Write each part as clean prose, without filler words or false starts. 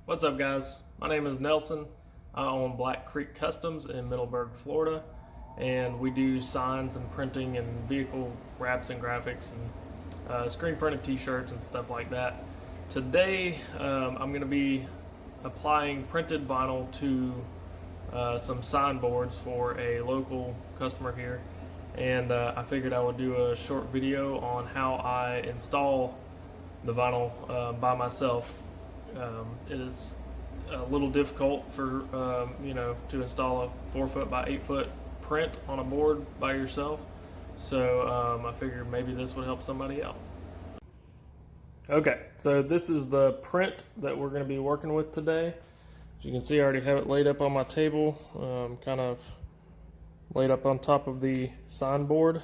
What's up, guys? My name is Nelson. I own Black Creek Customs in Middleburg, Florida, and we do signs and printing and vehicle wraps and graphics and screen printed t-shirts and stuff like that. Today I'm going to be applying printed vinyl to some signboards for a local customer here, and I figured I would do a short video on how I install the vinyl by myself. It is a little difficult for to install a 4-foot by 8-foot print on a board by yourself, so I figured maybe this would help somebody out. Okay, so this is the print that we're going to be working with today. As you can see, I already have it laid up on my table, kind of laid up on top of the signboard.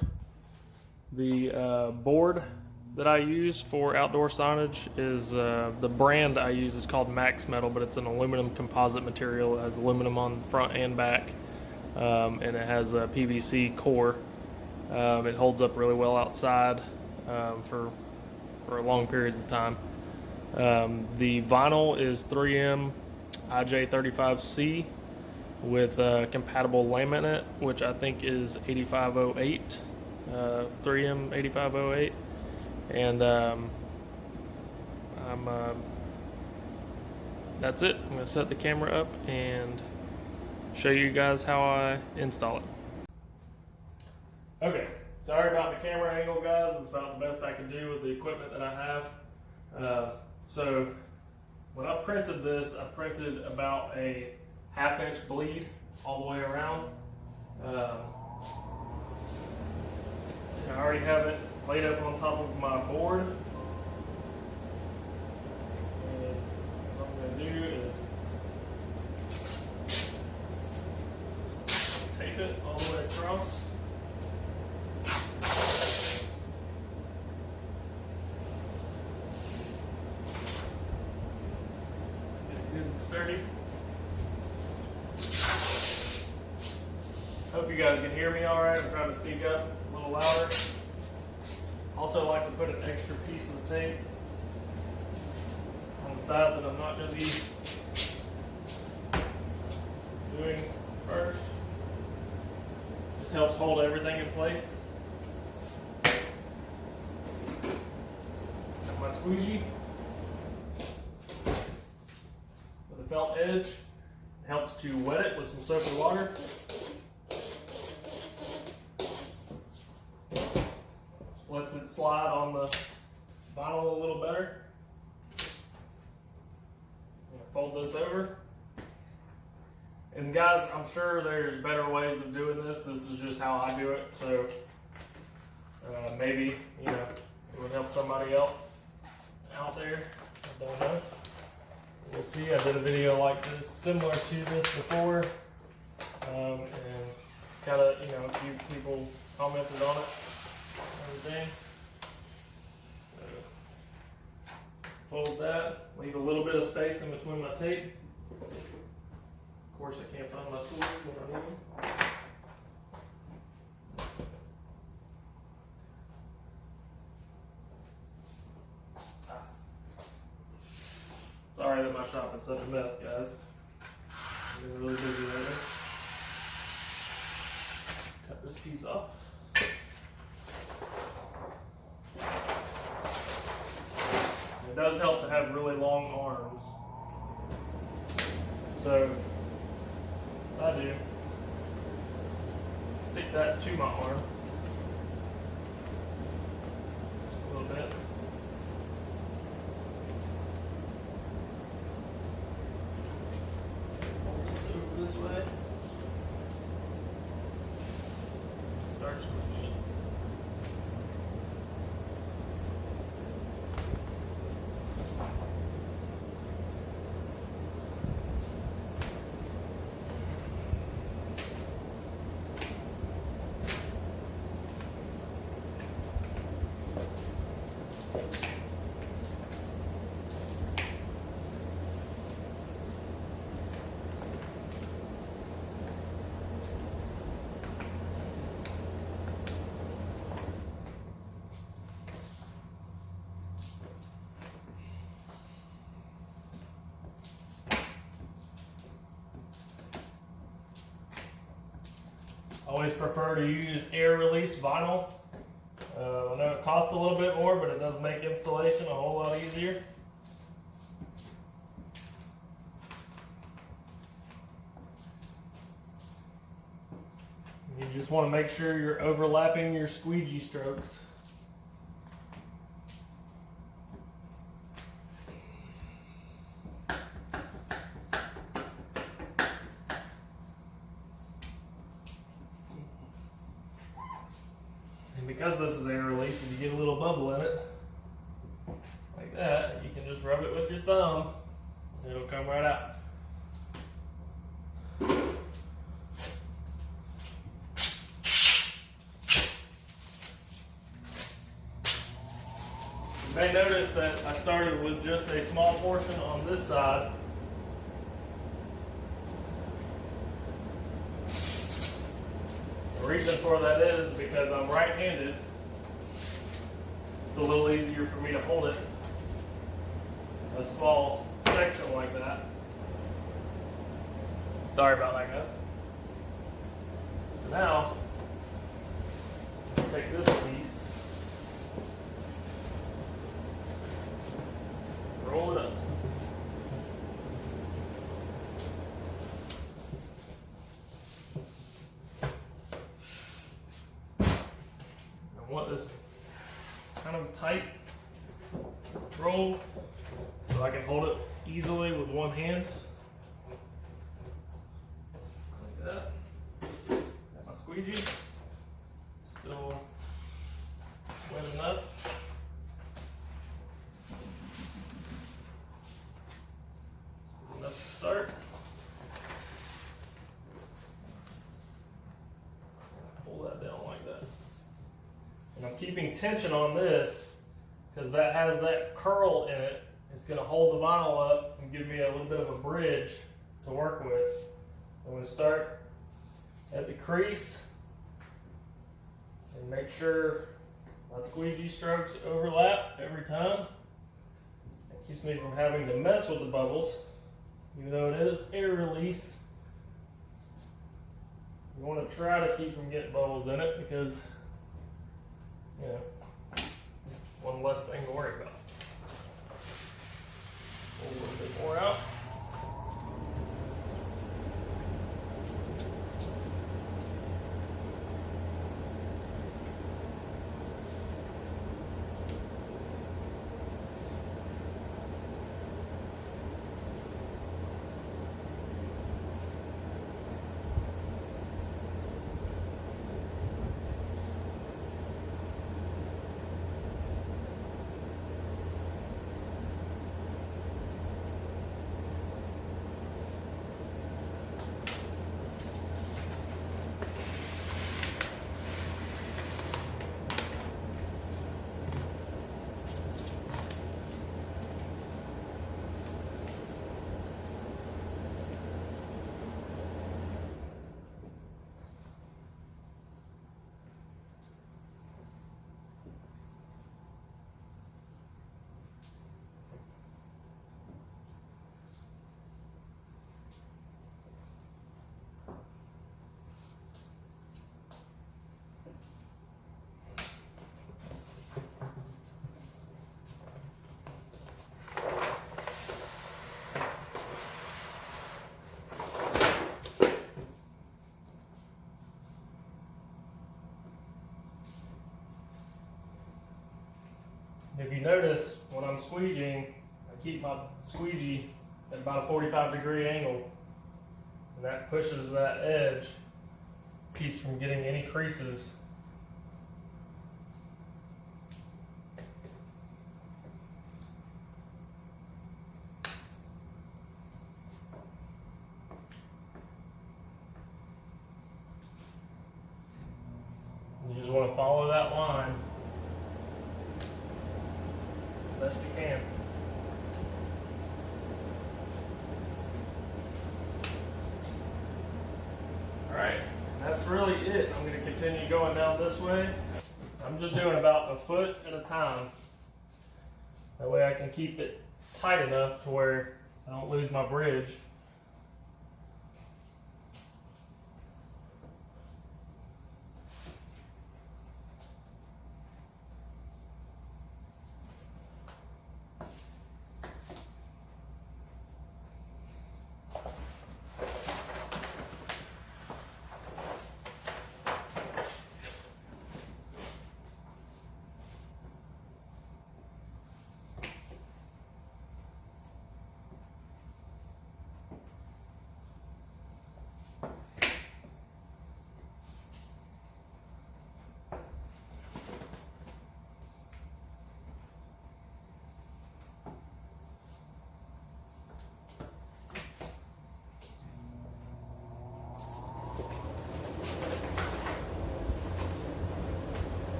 The board that I use for outdoor signage is the brand I use is called Max Metal, but it's an aluminum composite material. It has aluminum on front and back, and it has a PVC core. It holds up really well outside for long periods of time. The vinyl is 3M IJ35C with compatible laminate, which I think is 8508, 3M 8508. And that's it. I'm going to set the camera up and show you guys how I install it. Okay, sorry about the camera angle, guys. It's about the best I can do with the equipment that I have. So when I printed this, I printed about a 1/2 inch bleed all the way around. I already have it laid up on top of my board. And what I'm going to do is tape it all the way across. Get it good and sturdy. Hope you guys can hear me all right. I'm trying to speak up a little louder. Also, like to put an extra piece of the tape on the side that I'm not going to be doing first. Just helps hold everything in place. Got my squeegee with a felt edge. It helps to wet it with some soap and water. Lets it slide on the vinyl a little better. I'm gonna fold this over. And guys, I'm sure there's better ways of doing this. This is just how I do it. So maybe it would help somebody else out there. I don't know. We'll see. I did a video like this, similar to this before, and kind of a few people commented on it. Everything. So, fold that, leave a little bit of space in between my tape. Of course, I can't find my tools when I need them. Sorry that my shop is such a mess, guys. I've been really busy lately. Cut this piece off. It does help to have really long arms. So what I do, stick that to my arm just a little bit. Fold this over this way. Start switching it. always prefer to use air release vinyl. I know it costs a little bit more, but it does make installation a whole lot easier. You just want to make sure you're overlapping your squeegee strokes. And because this is air release, if you get a little bubble in it, like that, you can just rub it with your thumb, and it'll come right out. You may notice that I started with just a small portion on this side. The reason for that is because I'm right-handed. It's a little easier for me to hold it, a small section like that. Sorry about that, guys. So now, I'll take this piece, roll it up. I want this kind of tight roll so I can hold it easily with one hand. Like that. Got my squeegee. It's still wet enough. Enough to start. Pull that down like that. And I'm keeping tension on this because that has that curl in it. It's going to hold the vinyl up and give me a little bit of a bridge to work with. I'm going to start at the crease and make sure my squeegee strokes overlap every time. It keeps me from having to mess with the bubbles, even though it is air release. You want to try to keep from getting bubbles in it because, you know, one less thing to worry about. Pull a little bit more out. If you notice, when I'm squeegeeing, I keep my squeegee at about a 45-degree angle, and that pushes that edge, keeps from getting any creases. You just want to follow that line best you can. Alright, that's really it. I'm going to continue going down this way. I'm just doing about a foot at a time. That way I can keep it tight enough to where I don't lose my bridge.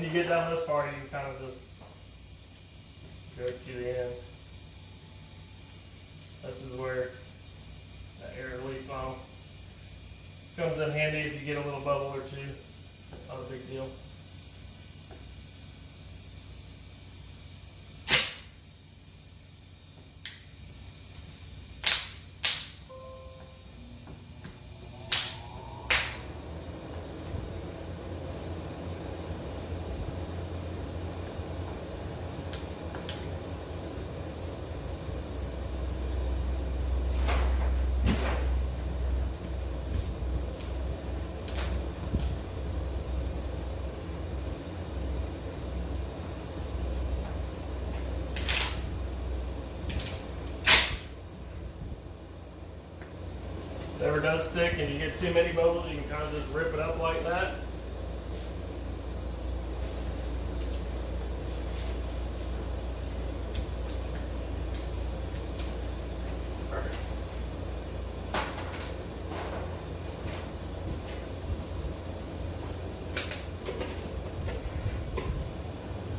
you get down this far, you can kind of just go to the end. This is where that air release funnel comes in handy if you get a little bubble or two. Not a big deal. If it ever does stick and you get too many bubbles, you can kind of just rip it up like that. Perfect.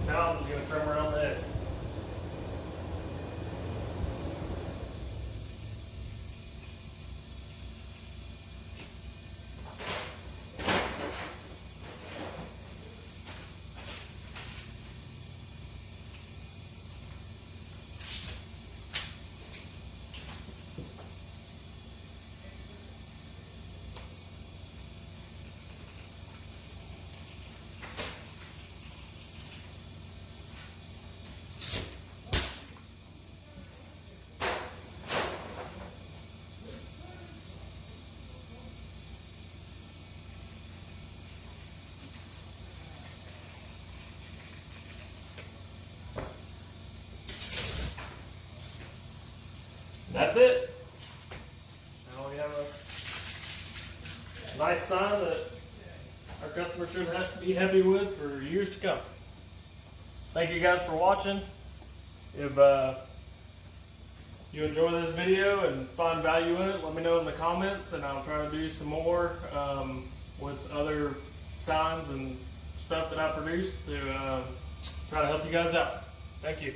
Now I'm just going to trim around the edge. That's it. Now we have a nice sign that our customers should be happy with for years to come. Thank you guys for watching. If you enjoy this video and find value in it, let me know in the comments, and I'll try to do some more with other signs and stuff that I produce to try to help you guys out. Thank you.